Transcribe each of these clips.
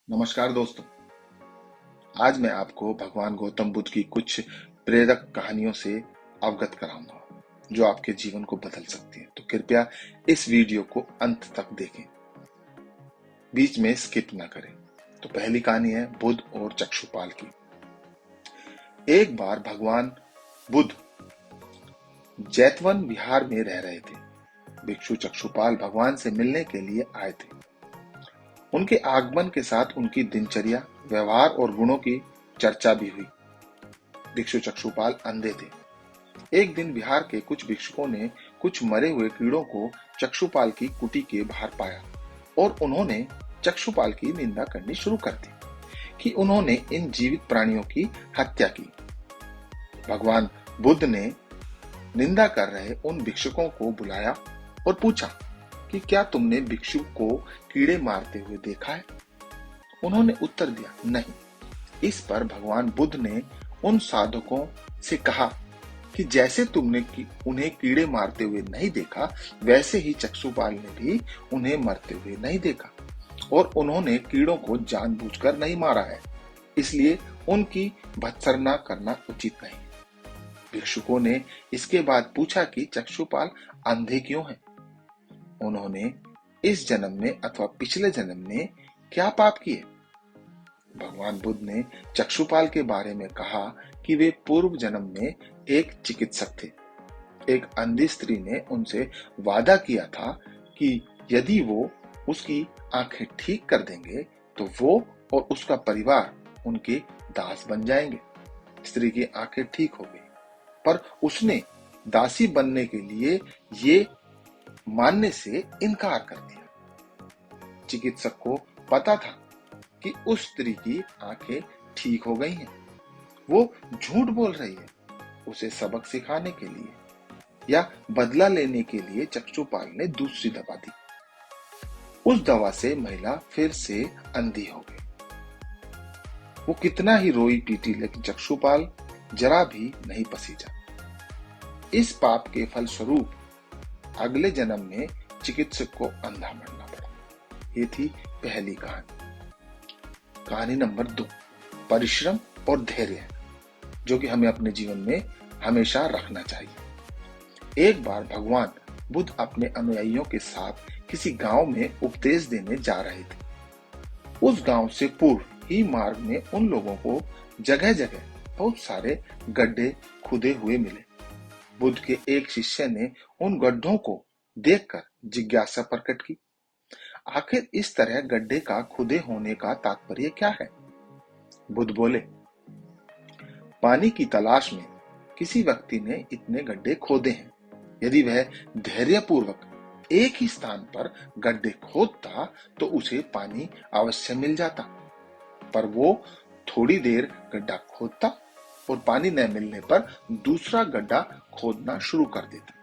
नमस्कार दोस्तों। आज मैं आपको भगवान गौतम बुद्ध की कुछ प्रेरक कहानियों से अवगत कराऊंगा जो आपके जीवन को बदल सकती है। तो कृपया इस वीडियो को अंत तक देखें, बीच में स्किप ना करें। तो पहली कहानी है बुद्ध और चक्षुपाल की। एक बार भगवान बुद्ध जैतवन विहार में रह रहे थे। भिक्षु चक्षुपाल भगवान से मिलने के लिए आए थे। उनके आगमन के साथ उनकी दिनचर्या, व्यवहार और गुणों की चर्चा भी हुई। भिक्षु चक्षुपाल अंधे थे। एक दिन बिहार के कुछ भिक्षुकों ने कुछ मरे हुए कीड़ों को चक्षुपाल की कुटी के बाहर पाया और उन्होंने चक्षुपाल की निंदा करनी शुरू कर दी कि उन्होंने इन जीवित प्राणियों की हत्या की। भगवान बुद्ध ने निंदा कर रहे उन भिक्षुकों को बुलाया और पूछा कि क्या तुमने भिक्षु को कीड़े मारते हुए देखा है? उन्होंने उत्तर दिया, नहीं। इस पर भगवान बुद्ध ने उन साधकों से कहा कि जैसे तुमने उन्हें कीड़े मारते हुए नहीं देखा, वैसे ही चक्षुपाल ने भी उन्हें मरते हुए नहीं देखा और उन्होंने कीड़ों को जानबूझकर नहीं मारा है, इसलिए उनकी भत्सना करना उचित नहीं। भिक्षुकों ने इसके बाद पूछा कि चक्षुपाल अंधे क्यों हैं? उन्होंने इस जन्म में अथवा पिछले जन्म में क्या पाप किए? भगवान बुद्ध ने चक्षुपाल के बारे में कहा कि वे पूर्व जन्म में एक चिकित्सक थे। एक अंधी स्त्री ने उनसे वादा किया था कि यदि वो उसकी आंखें ठीक कर देंगे तो वो और उसका परिवार उनके दास बन जाएंगे। स्त्री की आंखें ठीक हो गई, पर उसने दासी बनने के लिए ये मानने से इनकार कर दिया। चिकित्सक को पता था कि उस स्त्री की आंखें ठीक हो गई हैं। वो झूठ बोल रही है। उसे सबक सिखाने के लिए या बदला लेने के लिए चक्षुपाल ने दूसरी दवा दी। उस दवा से महिला फिर से अंधी हो गई। वो कितना ही रोई पीटी, लेकिन चक्षुपाल जरा भी नहीं पसीजा। इस पाप के फलस्वरूप अगले जन्म में चिकित्सक को अंधा मरना पड़ा। ये थी पहली कहानी। कहानी नंबर 2, परिश्रम और धैर्य, जो कि हमें अपने जीवन में हमेशा रखना चाहिए। एक बार भगवान बुद्ध अपने अनुयायियों के साथ किसी गांव में उपदेश देने जा रहे थे। उस गांव से पूर्व ही मार्ग में उन लोगों को जगह जगह बहुत सारे गड्ढे खुदे हुए मिले। बुद्ध के एक शिष्य ने उन गड्ढों को देखकर जिज्ञासा प्रकट की। आखिर इस तरह गड्ढे का खुदे होने का तात्पर्य क्या है? बुद्ध बोले, पानी की तलाश में किसी व्यक्ति ने इतने गड्ढे खोदे हैं। यदि वह धैर्यपूर्वक एक ही स्थान पर गड्ढे खोदता तो उसे पानी अवश्य मिल जाता, पर वो थोड़ी देर गड्ढा खोदता और पानी न मिलने पर दूसरा गड्ढा खोदना शुरू कर देता।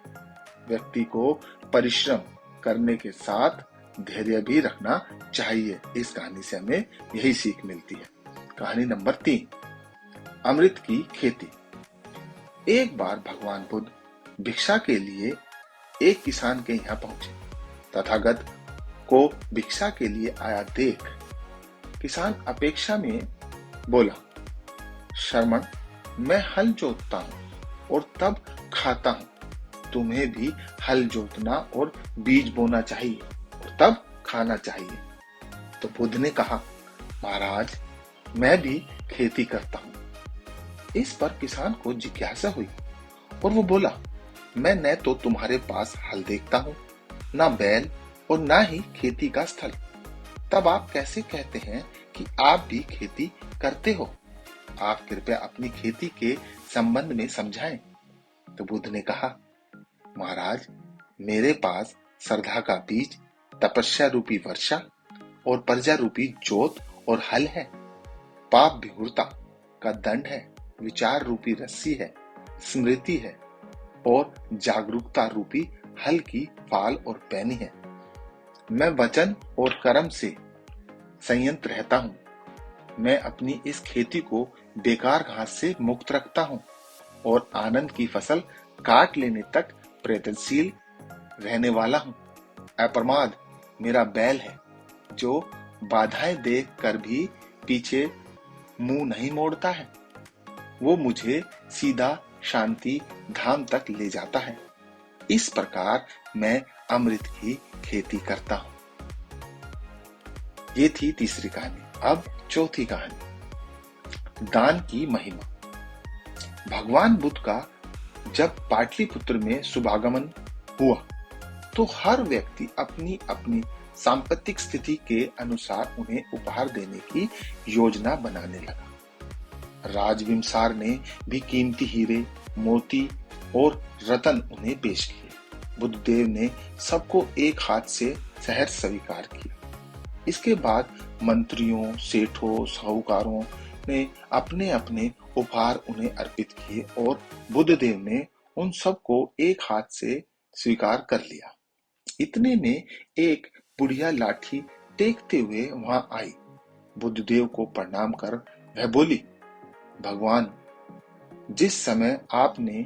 व्यक्ति को परिश्रम करने के साथ धैर्य भी रखना चाहिए। इस कहानी से हमें यही सीख मिलती है। कहानी नंबर 3, अमृत की खेती। एक बार भगवान बुद्ध भिक्षा के लिए एक किसान के यहाँ पहुंचे। तथागत को भिक्षा के लिए आया देख किसान अपेक्षा में बोला, श्रमण, मैं हल जोतता हूं और तब खाता हूं। तुम्हें भी हल जोतना और बीज बोना चाहिए और तब खाना चाहिए। तो बुद्ध ने कहा, महाराज, मैं भी खेती करता हूं। इस पर किसान को जिज्ञासा हुई और वो बोला, मैं न तो तुम्हारे पास हल देखता हूं, ना बैल और ना ही खेती का स्थल। तब आप कैसे कहते हैं कि आप भी खेती करते हो? आप कृपया अपनी खेती के संबंध में समझाएं। तो बुद्ध ने कहा, महाराज, मेरे पास श्रद्धा का बीज, तपस्या रूपी वर्षा और प्रजा रूपी जोत और हल है। पाप विहूरता का दंड है, विचार रूपी रस्सी है, स्मृति है और जागरूकता रूपी हल की फाल और पैनी है। मैं वचन और कर्म से संयत रहता हूं। मैं अपनी इस खेती को बेकार घास से मुक्त रखता हूं और आनंद की फसल काट लेने तक प्रयत्नशील रहने वाला हूं। अप्रमाद मेरा बैल है जो बाधाएं देख कर भी पीछे मुंह नहीं मोड़ता है। वो मुझे सीधा शांति धाम तक ले जाता है। इस प्रकार मैं अमृत की खेती करता हूं। ये थी तीसरी कहानी। अब चौथी कहानी, दान की महिमा। भगवान बुद्ध का जब पाटलिपुत्र में शुभागमन हुआ तो हर व्यक्ति अपनी अपनी सांपत्तिक स्थिति के अनुसार उन्हें उपहार देने की योजना बनाने लगा। राजविमसार ने भी कीमती हीरे, मोती और रतन उन्हें पेश किए। बुद्धदेव ने सबको एक हाथ से सहर्ष स्वीकार किया। इसके बाद मंत्रियों, सेठों, साहूकारों ने अपने अपने उपहार उन्हें अर्पित किए और बुद्धदेव ने उन सबको एक हाथ से स्वीकार कर लिया। इतने में एक बुढ़िया लाठी टेकते हुए वहां आई। बुद्धदेव को प्रणाम कर वह बोली, भगवान, जिस समय आपने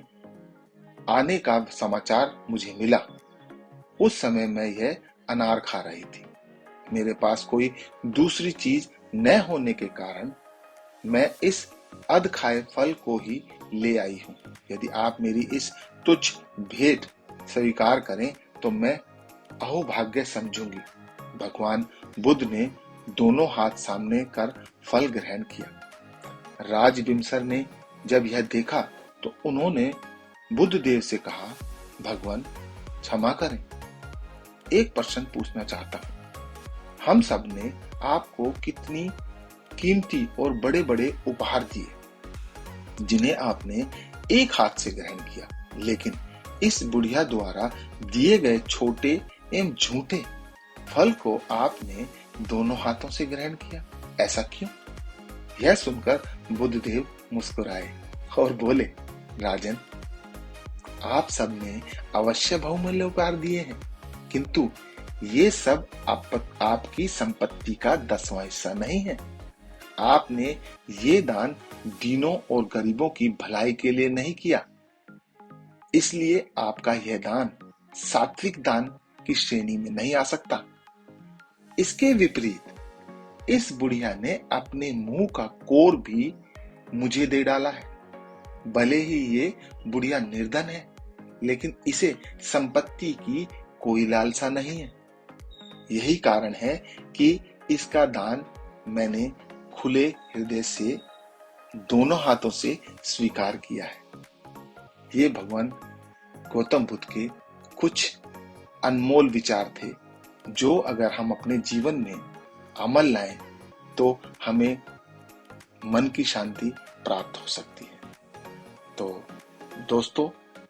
आने का समाचार मुझे मिला उस समय मैं यह अनार खा रही थी। मेरे पास कोई दूसरी चीज न होने के कारण मैं इस अध खाए फल को ही ले आई हूं। यदि आप मेरी इस तुच्छ भेंट स्वीकार करें तो मैं अहोभाग्य समझूंगी। भगवान बुद्ध ने दोनों हाथ सामने कर फल ग्रहण किया। राजविमसर ने जब यह देखा तो उन्होंने बुद्धदेव से कहा, भगवान क्षमा करें, एक प्रश्न पूछना चाहता हूं। हम सब ने आपको कितनी कीमती और बड़े बड़े उपहार दिए जिन्हें आपने एक हाथ से ग्रहण किया, लेकिन इस बुढ़िया द्वारा दिए गए छोटे एवं झूठे फल को आपने दोनों हाथों से ग्रहण किया, ऐसा क्यों? यह सुनकर बुद्धदेव मुस्कुराए और बोले, राजन, आप सबने अवश्य बहुमूल्य उपहार दिए हैं, किंतु ये सब आपकी संपत्ति का 10वां हिस्सा नहीं है। आपने ये दान दीनों और गरीबों की भलाई के लिए नहीं किया, इसलिए आपका यह दान सात्विक दान की श्रेणी में नहीं आ सकता। इसके विपरीत इस बुढ़िया ने अपने मुंह का कोर भी मुझे दे डाला है। भले ही ये बुढ़िया निर्धन है, लेकिन इसे संपत्ति की कोई लालसा नहीं है। यही कारण है कि इसका दान मैंने खुले हृदय से दोनों हाथों से स्वीकार किया है। ये भगवान गौतम बुद्ध के कुछ अनमोल विचार थे, जो अगर हम अपने जीवन में अमल लाएं तो हमें मन की शांति प्राप्त हो सकती है। तो दोस्तों,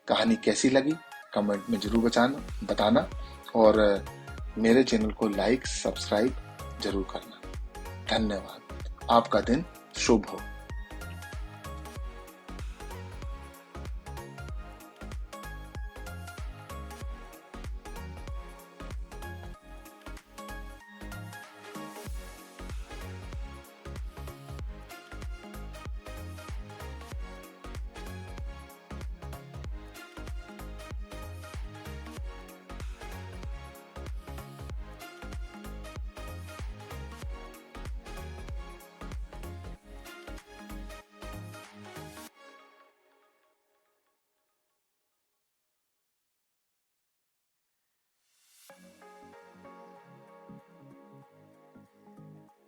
कहानी कैसी लगी कमेंट में जरूर बताना और मेरे चैनल को लाइक, सब्सक्राइब जरूर करना। धन्यवाद। आपका दिन शुभ हो।